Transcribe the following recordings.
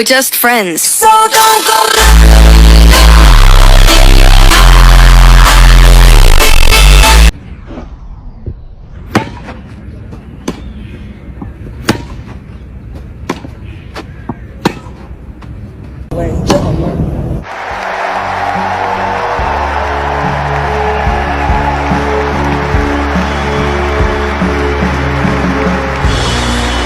We're just friends. So don't go.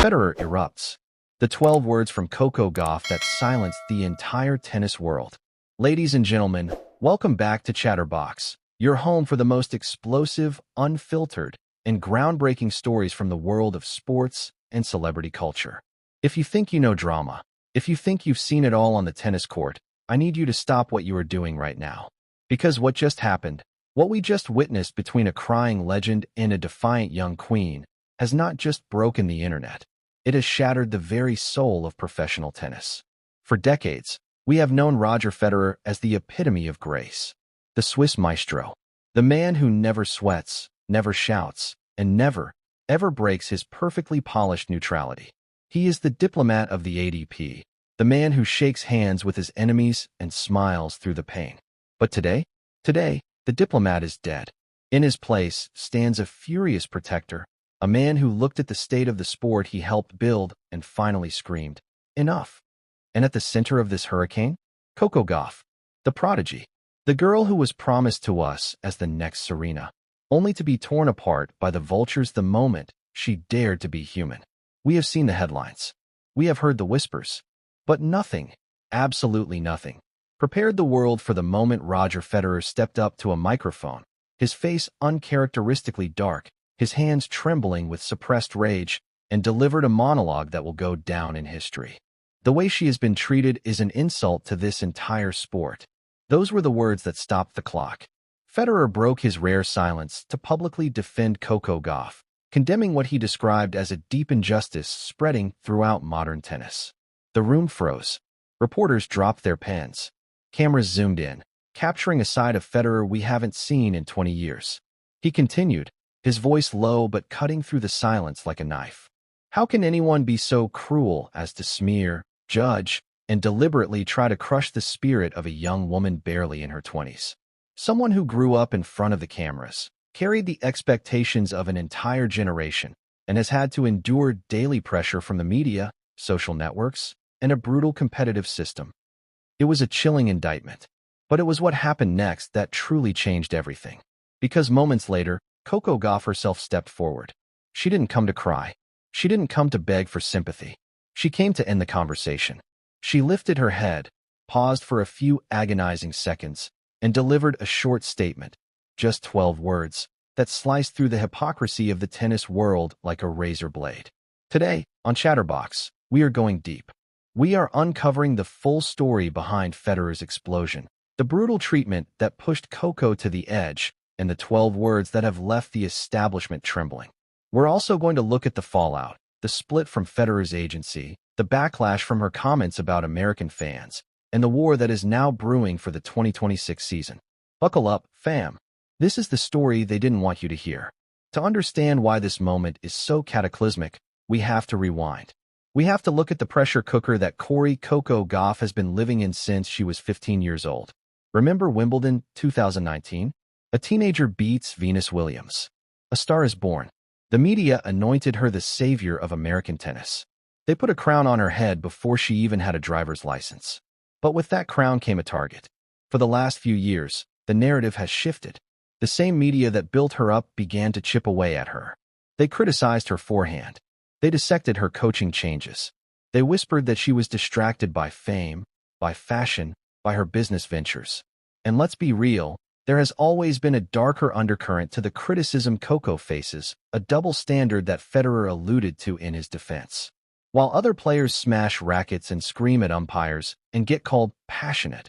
FEDERER erupts. The 12 words from Coco Gauff that silenced the entire tennis world. Ladies and gentlemen, welcome back to Chatterbox, your home for the most explosive, unfiltered, and groundbreaking stories from the world of sports and celebrity culture. If you think you know drama, if you think you've seen it all on the tennis court, I need you to stop what you are doing right now. Because what just happened, what we just witnessed between a crying legend and a defiant young queen, has not just broken the internet. It has shattered the very soul of professional tennis. For decades, we have known Roger Federer as the epitome of grace, the Swiss maestro, the man who never sweats, never shouts, and never, ever breaks his perfectly polished neutrality. He is the diplomat of the ADP, the man who shakes hands with his enemies and smiles through the pain. But today, the diplomat is dead. In his place stands a furious protector, a man who looked at the state of the sport he helped build and finally screamed, "Enough." And at the center of this hurricane, Coco Gauff, the prodigy, the girl who was promised to us as the next Serena, only to be torn apart by the vultures the moment she dared to be human. We have seen the headlines. We have heard the whispers. But nothing, absolutely nothing, prepared the world for the moment Roger Federer stepped up to a microphone, his face uncharacteristically dark, his hands trembling with suppressed rage, and delivered a monologue that will go down in history. The way she has been treated is an insult to this entire sport. Those were the words that stopped the clock. Federer broke his rare silence to publicly defend Coco Gauff, condemning what he described as a deep injustice spreading throughout modern tennis. The room froze. Reporters dropped their pens. Cameras zoomed in, capturing a side of Federer we haven't seen in 20 years. He continued, his voice low but cutting through the silence like a knife. How can anyone be so cruel as to smear, judge, and deliberately try to crush the spirit of a young woman barely in her 20s? Someone who grew up in front of the cameras, carried the expectations of an entire generation, and has had to endure daily pressure from the media, social networks, and a brutal competitive system. It was a chilling indictment. But it was what happened next that truly changed everything. Because moments later, Coco Gauff herself stepped forward. She didn't come to cry. She didn't come to beg for sympathy. She came to end the conversation. She lifted her head, paused for a few agonizing seconds, and delivered a short statement, just 12 words, that sliced through the hypocrisy of the tennis world like a razor blade. Today, on Chatterbox, we are going deep. We are uncovering the full story behind Federer's explosion, the brutal treatment that pushed Coco to the edge, and the 12 words that have left the establishment trembling. We're also going to look at the fallout, the split from Federer's agency, the backlash from her comments about American fans, and the war that is now brewing for the 2026 season. Buckle up, fam. This is the story they didn't want you to hear. To understand why this moment is so cataclysmic, we have to rewind. We have to look at the pressure cooker that Coco Gauff has been living in since she was 15 years old. Remember Wimbledon 2019? A teenager beats Venus Williams. A star is born. The media anointed her the savior of American tennis. They put a crown on her head before she even had a driver's license. But with that crown came a target. For the last few years, the narrative has shifted. The same media that built her up began to chip away at her. They criticized her forehand. They dissected her coaching changes. They whispered that she was distracted by fame, by fashion, by her business ventures. And let's be real, there has always been a darker undercurrent to the criticism Coco faces, a double standard that Federer alluded to in his defense. While other players smash rackets and scream at umpires and get called passionate,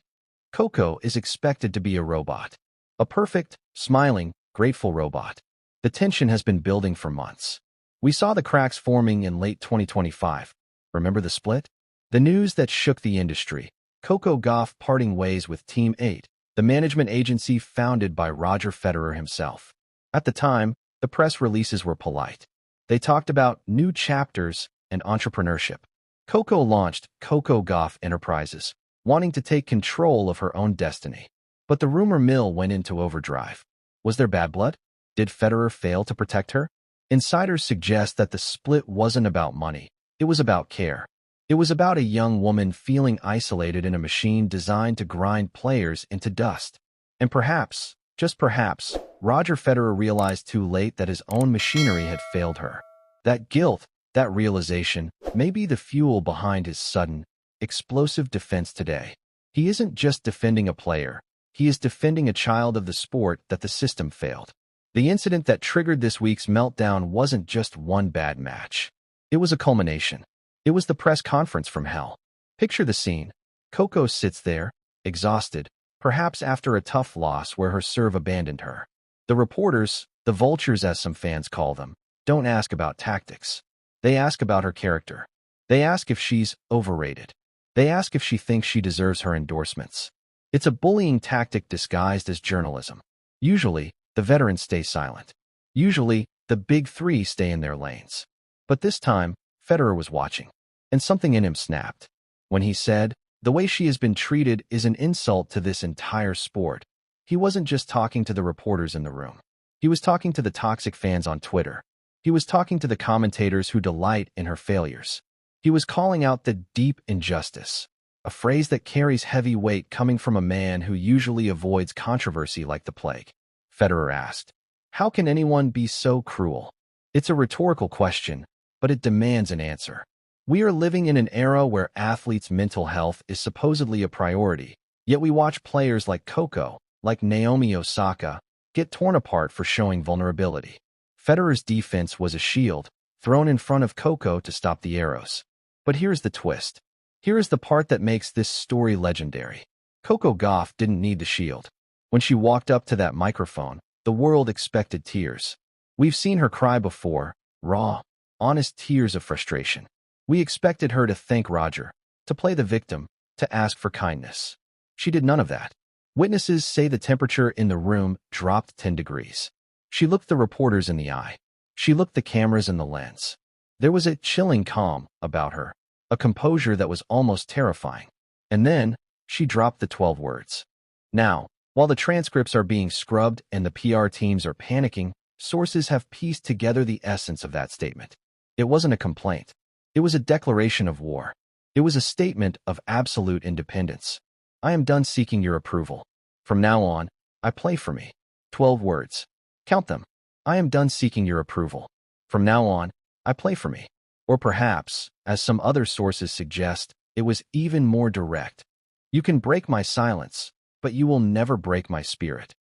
Coco is expected to be a robot. A perfect, smiling, grateful robot. The tension has been building for months. We saw the cracks forming in late 2025. Remember the split? The news that shook the industry. Coco Gauff parting ways with Team 8, the management agency founded by Roger Federer himself. At the time, the press releases were polite. They talked about new chapters and entrepreneurship. Coco launched Coco Gauff Enterprises, wanting to take control of her own destiny. But the rumor mill went into overdrive. Was there bad blood? Did Federer fail to protect her? Insiders suggest that the split wasn't about money. It was about care. It was about a young woman feeling isolated in a machine designed to grind players into dust. And perhaps, just perhaps, Roger Federer realized too late that his own machinery had failed her. That guilt, that realization, may be the fuel behind his sudden, explosive defense today. He isn't just defending a player. He is defending a child of the sport that the system failed. The incident that triggered this week's meltdown wasn't just one bad match. It was a culmination. It was the press conference from hell. Picture the scene. Coco sits there, exhausted, perhaps after a tough loss where her serve abandoned her. The reporters, the vultures as some fans call them, don't ask about tactics. They ask about her character. They ask if she's overrated. They ask if she thinks she deserves her endorsements. It's a bullying tactic disguised as journalism. Usually, the veterans stay silent. Usually, the big three stay in their lanes. But this time, Federer was watching, and something in him snapped. When he said, "The way she has been treated is an insult to this entire sport," he wasn't just talking to the reporters in the room. He was talking to the toxic fans on Twitter. He was talking to the commentators who delight in her failures. He was calling out the deep injustice, a phrase that carries heavy weight coming from a man who usually avoids controversy like the plague. Federer asked, "How can anyone be so cruel?" It's a rhetorical question, but it demands an answer. We are living in an era where athletes' mental health is supposedly a priority, yet we watch players like Coco, like Naomi Osaka, get torn apart for showing vulnerability. Federer's defense was a shield, thrown in front of Coco to stop the arrows. But here's the twist. Here is the part that makes this story legendary. Coco Gauff didn't need the shield. When she walked up to that microphone, the world expected tears. We've seen her cry before, raw, honest tears of frustration. We expected her to thank Roger, to play the victim, to ask for kindness. She did none of that. Witnesses say the temperature in the room dropped 10 degrees. She looked the reporters in the eye. She looked the cameras in the lens. There was a chilling calm about her, a composure that was almost terrifying. And then, she dropped the 12 words. Now, while the transcripts are being scrubbed and the PR teams are panicking, sources have pieced together the essence of that statement. It wasn't a complaint. It was a declaration of war. It was a statement of absolute independence. I am done seeking your approval. From now on, I play for me. 12 words. Count them. I am done seeking your approval. From now on, I play for me. Or perhaps, as some other sources suggest, it was even more direct. You can break my silence, but you will never break my spirit.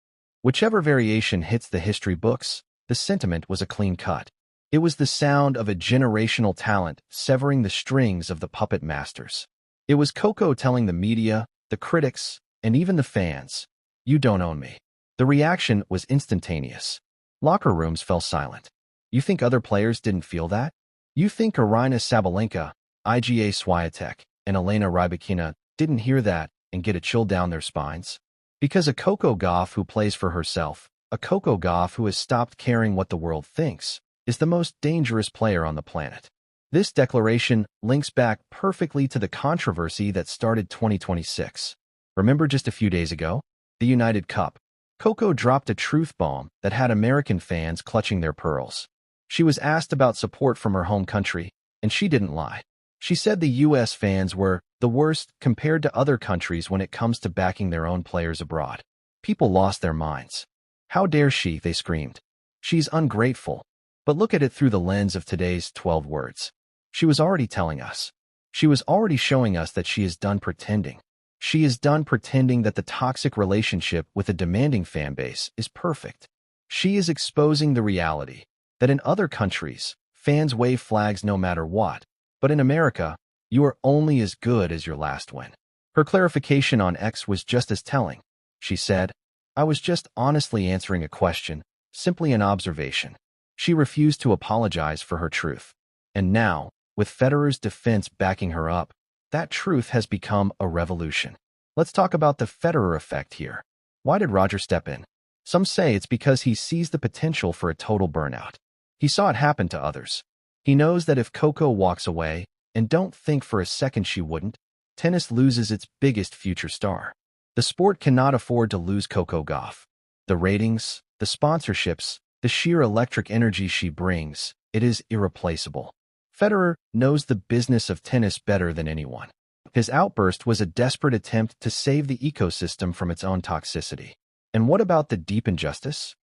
Whichever variation hits the history books, the sentiment was a clean cut. It was the sound of a generational talent severing the strings of the puppet masters. It was Coco telling the media, the critics, and even the fans, "You don't own me." The reaction was instantaneous. Locker rooms fell silent. You think other players didn't feel that? You think Aryna Sabalenka, Iga Swiatek, and Elena Rybakina didn't hear that and get a chill down their spines? Because a Coco Gauff who plays for herself, a Coco Gauff who has stopped caring what the world thinks, is the most dangerous player on the planet. This declaration links back perfectly to the controversy that started 2026. Remember just a few days ago? The United Cup. Coco dropped a truth bomb that had American fans clutching their pearls. She was asked about support from her home country, and she didn't lie. She said the U.S. fans were the worst compared to other countries when it comes to backing their own players abroad. People lost their minds. How dare she, they screamed. She's ungrateful. But look at it through the lens of today's 12 words. She was already telling us. She was already showing us that she is done pretending. She is done pretending that the toxic relationship with a demanding fan base is perfect. She is exposing the reality that in other countries, fans wave flags no matter what, but in America, you are only as good as your last win. Her clarification on X was just as telling. She said, "I was just honestly answering a question, simply an observation." She refused to apologize for her truth. And now, with Federer's defense backing her up, that truth has become a revolution. Let's talk about the Federer effect here. Why did Roger step in? Some say it's because he sees the potential for a total burnout. He saw it happen to others. He knows that if Coco walks away, And don't think for a second she wouldn't. Tennis loses its biggest future star. The sport cannot afford to lose Coco Gauff. The ratings, the sponsorships, the sheer electric energy she brings, it is irreplaceable. Federer knows the business of tennis better than anyone. His outburst was a desperate attempt to save the ecosystem from its own toxicity. And what about the deep injustice?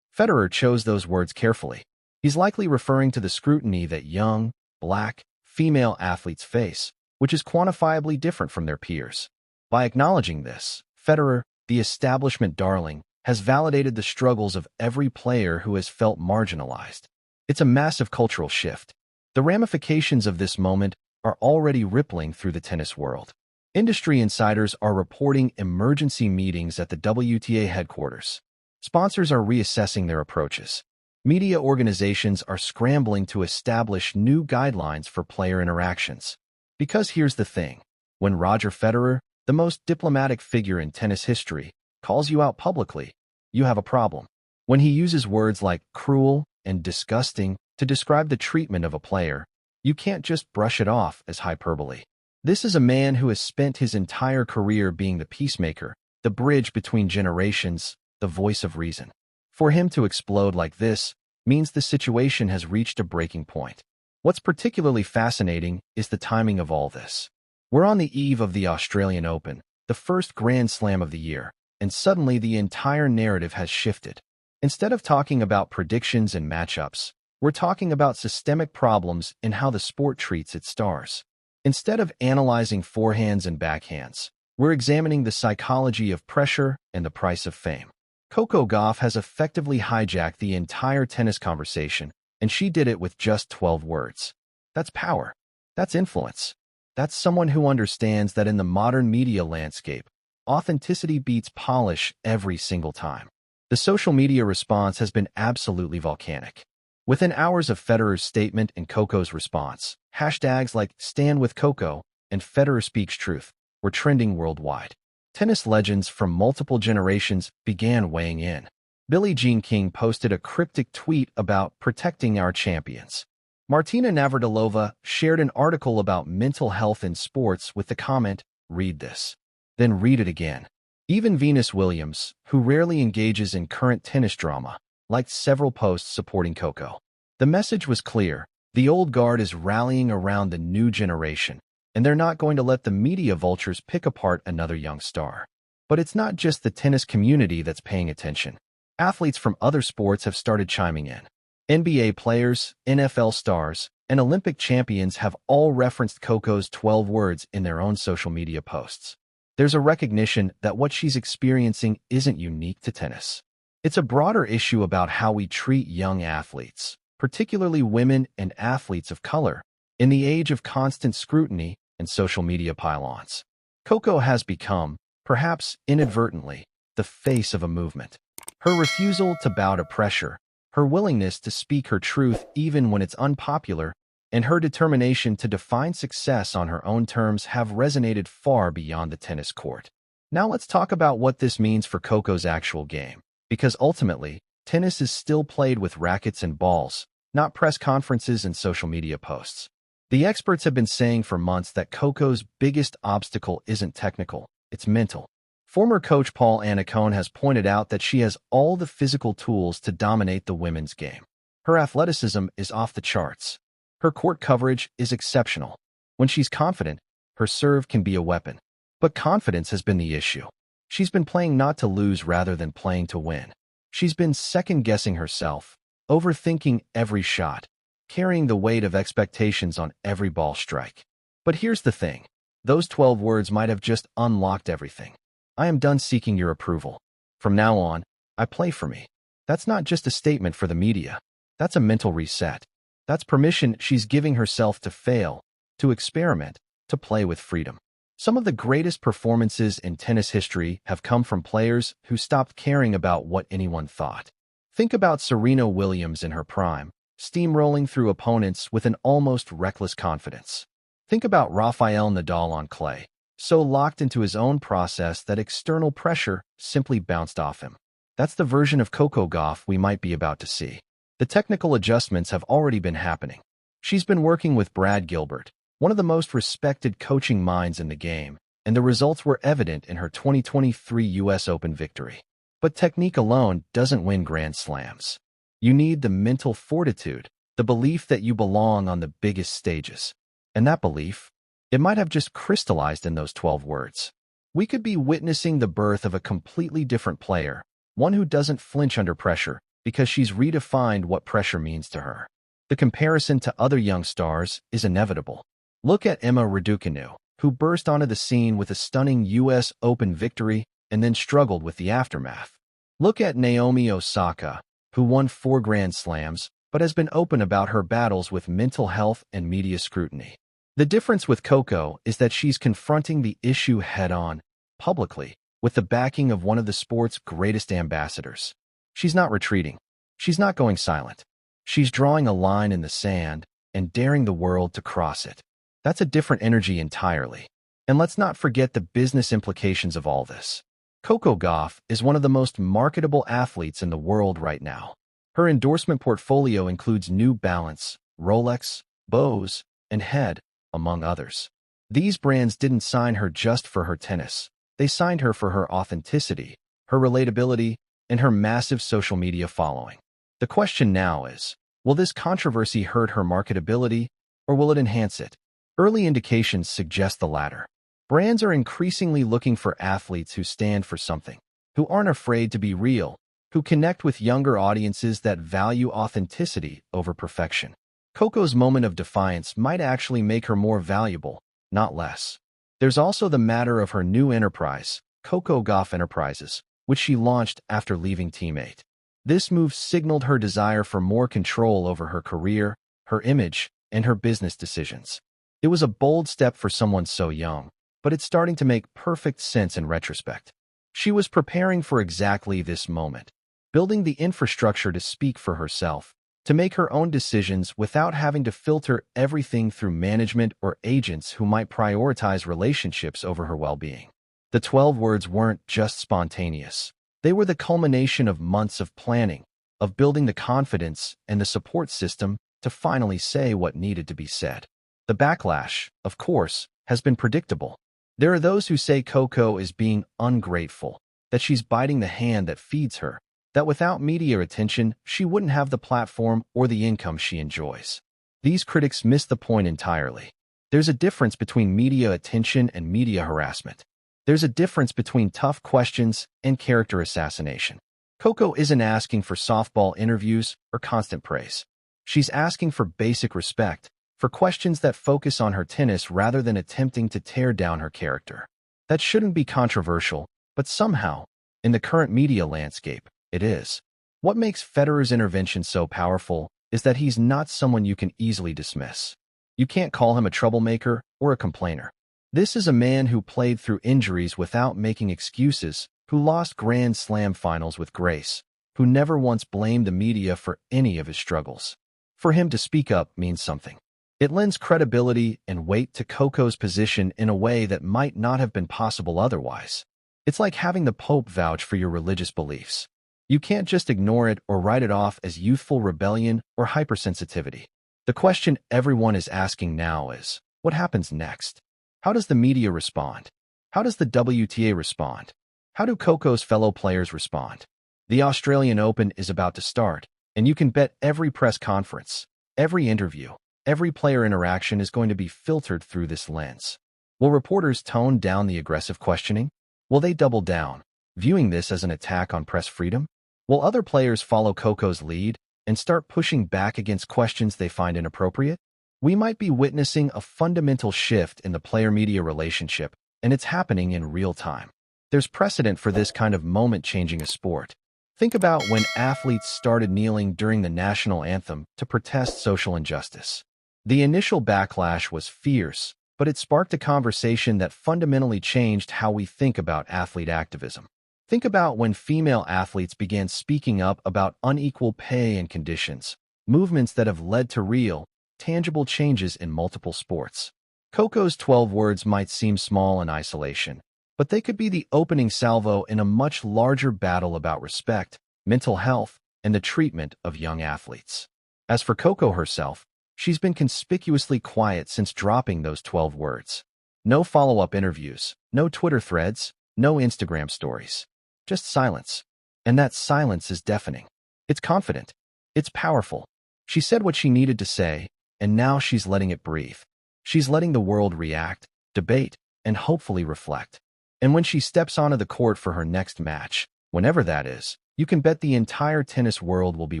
Federer chose those words carefully. He's likely referring to the scrutiny that young, black, female athletes face, which is quantifiably different from their peers. By acknowledging this, Federer, the establishment darling, has validated the struggles of every player who has felt marginalized. It's a massive cultural shift. The ramifications of this moment are already rippling through the tennis world. Industry insiders are reporting emergency meetings at the WTA headquarters. Sponsors are reassessing their approaches. Media organizations are scrambling to establish new guidelines for player interactions. Because here's the thing. When Roger Federer, the most diplomatic figure in tennis history, calls you out publicly, you have a problem. When he uses words like cruel and disgusting to describe the treatment of a player, you can't just brush it off as hyperbole. This is a man who has spent his entire career being the peacemaker, the bridge between generations, the voice of reason. For him to explode like this means the situation has reached a breaking point. What's particularly fascinating is the timing of all this. We're on the eve of the Australian Open, the first Grand Slam of the year, and suddenly the entire narrative has shifted. Instead of talking about predictions and matchups, we're talking about systemic problems in how the sport treats its stars. Instead of analyzing forehands and backhands, we're examining the psychology of pressure and the price of fame. Coco Gauff has effectively hijacked the entire tennis conversation, and she did it with just 12 words. That's power. That's influence. That's someone who understands that in the modern media landscape, authenticity beats polish every single time. The social media response has been absolutely volcanic. Within hours of Federer's statement and Coco's response, hashtags like Stand with Coco and Federer Speaks Truth were trending worldwide. Tennis legends from multiple generations began weighing in. Billie Jean King posted a cryptic tweet about protecting our champions. Martina Navratilova shared an article about mental health in sports with the comment, "Read this. Then read it again." Even Venus Williams, who rarely engages in current tennis drama, liked several posts supporting Coco. The message was clear. The old guard is rallying around the new generation, and they're not going to let the media vultures pick apart another young star. But it's not just the tennis community that's paying attention. Athletes from other sports have started chiming in. NBA players, NFL stars, and Olympic champions have all referenced Coco's 12 words in their own social media posts. There's a recognition that what she's experiencing isn't unique to tennis. It's a broader issue about how we treat young athletes, particularly women and athletes of color, in the age of constant scrutiny and social media pylons. Coco has become, perhaps inadvertently, the face of a movement. Her refusal to bow to pressure, her willingness to speak her truth even when it's unpopular, and her determination to define success on her own terms have resonated far beyond the tennis court. Now let's talk about what this means for Coco's actual game, because ultimately, tennis is still played with rackets and balls, not press conferences and social media posts. The experts have been saying for months that Coco's biggest obstacle isn't technical, it's mental. Former coach Paul Annacone has pointed out that she has all the physical tools to dominate the women's game. Her athleticism is off the charts. Her court coverage is exceptional. When she's confident, her serve can be a weapon. But confidence has been the issue. She's been playing not to lose rather than playing to win. She's been second-guessing herself, overthinking every shot, carrying the weight of expectations on every ball strike. But here's the thing. Those 12 words might have just unlocked everything. I am done seeking your approval. From now on, I play for me. That's not just a statement for the media. That's a mental reset. That's permission she's giving herself to fail, to experiment, to play with freedom. Some of the greatest performances in tennis history have come from players who stopped caring about what anyone thought. Think about Serena Williams in her prime, steamrolling through opponents with an almost reckless confidence. Think about Rafael Nadal on clay, so locked into his own process that external pressure simply bounced off him. That's the version of Coco Gauff we might be about to see. The technical adjustments have already been happening. She's been working with Brad Gilbert, one of the most respected coaching minds in the game, and the results were evident in her 2023 U.S. Open victory. But technique alone doesn't win Grand Slams. You need the mental fortitude, the belief that you belong on the biggest stages. And that belief, it might have just crystallized in those 12 words. We could be witnessing the birth of a completely different player, one who doesn't flinch under pressure because she's redefined what pressure means to her. The comparison to other young stars is inevitable. Look at Emma Raducanu, who burst onto the scene with a stunning U.S. Open victory and then struggled with the aftermath. Look at Naomi Osaka, who won 4 Grand Slams, but has been open about her battles with mental health and media scrutiny. The difference with Coco is that she's confronting the issue head-on, publicly, with the backing of one of the sport's greatest ambassadors. She's not retreating. She's not going silent. She's drawing a line in the sand and daring the world to cross it. That's a different energy entirely. And let's not forget the business implications of all this. Coco Gauff is one of the most marketable athletes in the world right now. Her endorsement portfolio includes New Balance, Rolex, Bose, and Head, among others. These brands didn't sign her just for her tennis. They signed her for her authenticity, her relatability, and her massive social media following. The question now is, will this controversy hurt her marketability, or will it enhance it? Early indications suggest the latter. Brands are increasingly looking for athletes who stand for something, who aren't afraid to be real, who connect with younger audiences that value authenticity over perfection. Coco's moment of defiance might actually make her more valuable, not less. There's also the matter of her new enterprise, Coco Gauff Enterprises, which she launched after leaving Team 8. This move signaled her desire for more control over her career, her image, and her business decisions. It was a bold step for someone so young, but it's starting to make perfect sense in retrospect. She was preparing for exactly this moment, building the infrastructure to speak for herself, to make her own decisions without having to filter everything through management or agents who might prioritize relationships over her well-being. The 12 words weren't just spontaneous. They were the culmination of months of planning, of building the confidence and the support system to finally say what needed to be said. The backlash, of course, has been predictable. There are those who say Coco is being ungrateful, that she's biting the hand that feeds her, that without media attention, she wouldn't have the platform or the income she enjoys. These critics miss the point entirely. There's a difference between media attention and media harassment. There's a difference between tough questions and character assassination. Coco isn't asking for softball interviews or constant praise. She's asking for basic respect, for questions that focus on her tennis rather than attempting to tear down her character. That shouldn't be controversial, but somehow, in the current media landscape, it is. What makes Federer's intervention so powerful is that he's not someone you can easily dismiss. You can't call him a troublemaker or a complainer. This is a man who played through injuries without making excuses, who lost Grand Slam finals with grace, who never once blamed the media for any of his struggles. For him to speak up means something. It lends credibility and weight to Coco's position in a way that might not have been possible otherwise. It's like having the Pope vouch for your religious beliefs. You can't just ignore it or write it off as youthful rebellion or hypersensitivity. The question everyone is asking now is, what happens next? How does the media respond? How does the WTA respond? How do Coco's fellow players respond? The Australian Open is about to start, and you can bet every press conference, every interview, every player interaction is going to be filtered through this lens. Will reporters tone down the aggressive questioning? Will they double down, viewing this as an attack on press freedom? Will other players follow Coco's lead and start pushing back against questions they find inappropriate? We might be witnessing a fundamental shift in the player-media relationship, and it's happening in real time. There's precedent for this kind of moment changing a sport. Think about when athletes started kneeling during the national anthem to protest social injustice. The initial backlash was fierce, but it sparked a conversation that fundamentally changed how we think about athlete activism. Think about when female athletes began speaking up about unequal pay and conditions, movements that have led to real, tangible changes in multiple sports. Coco's 12 words might seem small in isolation, but they could be the opening salvo in a much larger battle about respect, mental health, and the treatment of young athletes. As for Coco herself, She's been conspicuously quiet since dropping those 12 words. No follow-up interviews, no Twitter threads, no Instagram stories. Just silence. And that silence is deafening. It's confident. It's powerful. She said what she needed to say, and now she's letting it breathe. She's letting the world react, debate, and hopefully reflect. And when she steps onto the court for her next match, whenever that is, you can bet the entire tennis world will be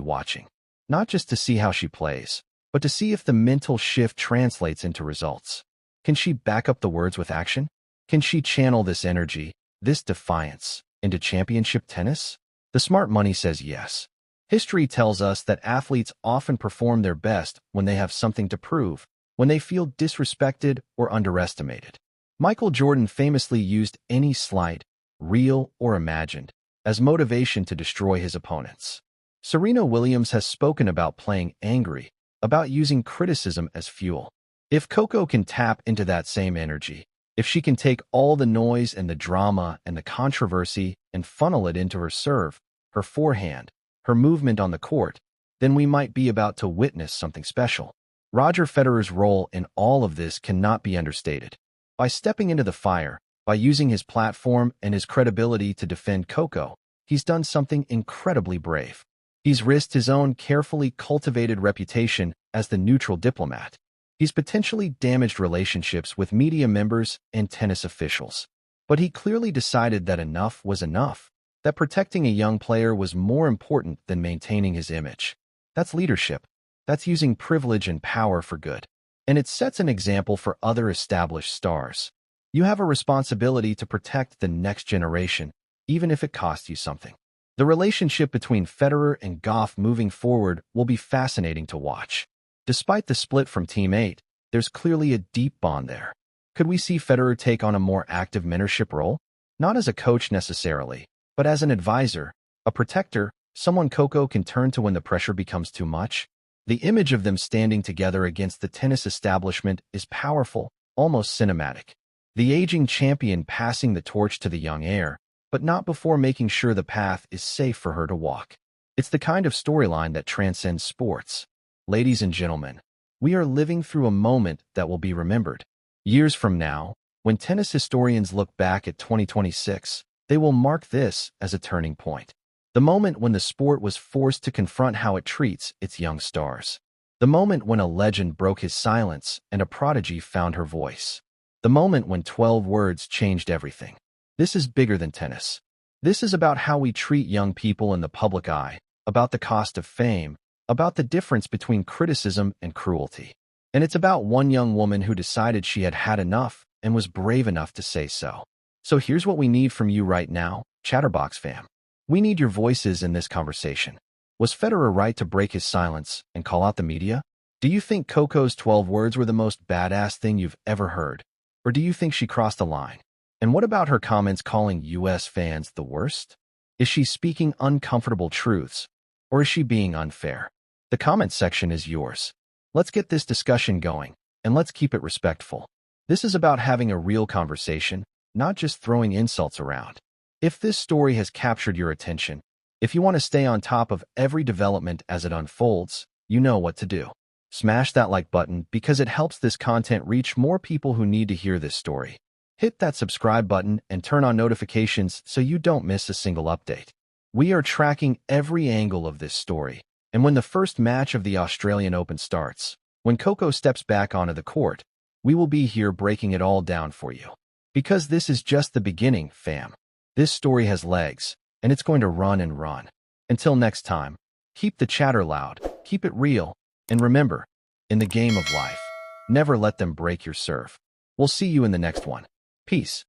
watching. Not just to see how she plays, but to see if the mental shift translates into results. Can she back up the words with action? Can she channel this energy, this defiance, into championship tennis? The smart money says yes. History tells us that athletes often perform their best when they have something to prove, when they feel disrespected or underestimated. Michael Jordan famously used any slight, real or imagined, as motivation to destroy his opponents. Serena Williams has spoken about playing angry, about using criticism as fuel. If Coco can tap into that same energy, if she can take all the noise and the drama and the controversy and funnel it into her serve, her forehand, her movement on the court, then we might be about to witness something special. Roger Federer's role in all of this cannot be understated. By stepping into the fire, by using his platform and his credibility to defend Coco, he's done something incredibly brave. He's risked his own carefully cultivated reputation as the neutral diplomat. He's potentially damaged relationships with media members and tennis officials. But he clearly decided that enough was enough, that protecting a young player was more important than maintaining his image. That's leadership. That's using privilege and power for good. And it sets an example for other established stars. You have a responsibility to protect the next generation, even if it costs you something. The relationship between Federer and Gauff moving forward will be fascinating to watch. Despite the split from Team 8, there's clearly a deep bond there. Could we see Federer take on a more active mentorship role? Not as a coach necessarily, but as an advisor, a protector, someone Coco can turn to when the pressure becomes too much. The image of them standing together against the tennis establishment is powerful, almost cinematic. The aging champion passing the torch to the young heir, but not before making sure the path is safe for her to walk. It's the kind of storyline that transcends sports. Ladies and gentlemen, we are living through a moment that will be remembered. Years from now, when tennis historians look back at 2026, they will mark this as a turning point. The moment when the sport was forced to confront how it treats its young stars. The moment when a legend broke his silence and a prodigy found her voice. The moment when 12 words changed everything. This is bigger than tennis. This is about how we treat young people in the public eye, about the cost of fame, about the difference between criticism and cruelty. And it's about one young woman who decided she had had enough and was brave enough to say so. So here's what we need from you right now, Chatterbox fam. We need your voices in this conversation. Was Federer right to break his silence and call out the media? Do you think Coco's 12 words were the most badass thing you've ever heard? Or do you think she crossed the line? And what about her comments calling US fans the worst? Is she speaking uncomfortable truths? Or is she being unfair? The comment section is yours. Let's get this discussion going, and let's keep it respectful. This is about having a real conversation, not just throwing insults around. If this story has captured your attention, if you want to stay on top of every development as it unfolds, you know what to do. Smash that like button because it helps this content reach more people who need to hear this story. Hit that subscribe button and turn on notifications so you don't miss a single update. We are tracking every angle of this story, and when the first match of the Australian Open starts, when Coco steps back onto the court, we will be here breaking it all down for you. Because this is just the beginning, fam. This story has legs, and it's going to run and run. Until next time, keep the chatter loud, keep it real, and remember, in the game of life, never let them break your serve. We'll see you in the next one. Peace.